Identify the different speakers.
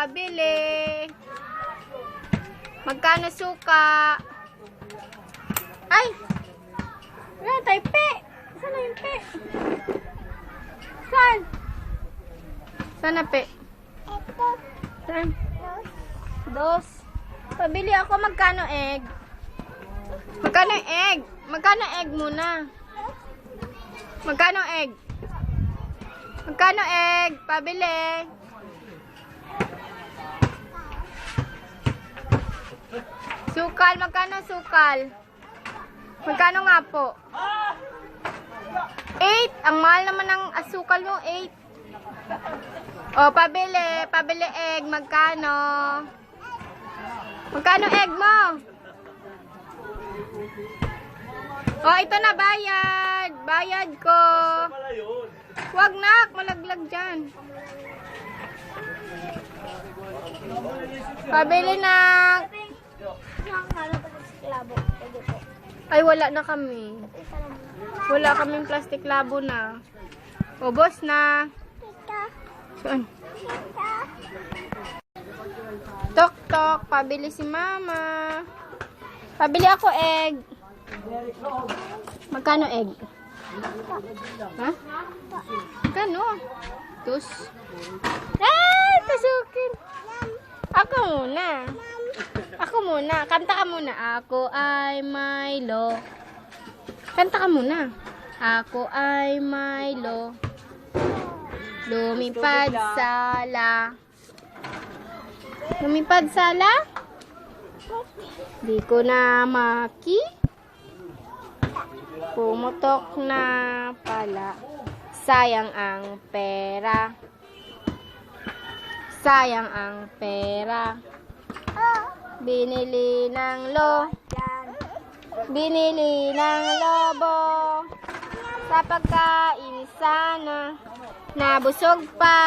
Speaker 1: pabili. Magkano suka? Ay! Wala tayo, pe! Saan na yung pe? Saan? Saan na, pe? Saan? Dos. Pabili ako. Magkano egg? Magkano egg? Magkano egg muna? Magkano egg? Magkano egg? Pabili. Sukal. Magkano sukal? Magkano nga po? 8. Ang mahal naman ng asukal mo. 8. O, pabili. Pabili egg. Magkano? Magkano egg mo? O, ito na bayad. Bayad ko. Wag na. Malaglag dyan. Pabili na. Ay, wala na kami. Wala kaming plastic labo na. Ubos na. Saan? Tok, tok. Pabili si mama. Pabili ako egg. Magkano egg? Ha? Magkano? Tus. Ah! Tusukin. Ako muna. Ako muna. Kanta ka muna. Ako ay Milo. Kanta ka muna. Ako ay Milo. Lumipad sala. Lumipad sala? Di ko na maki. Pumutok na pala. Sayang ang pera. Sayang ang pera. Binili ng Binili ng lobo. Sa pagkain sana. Nabusog pa.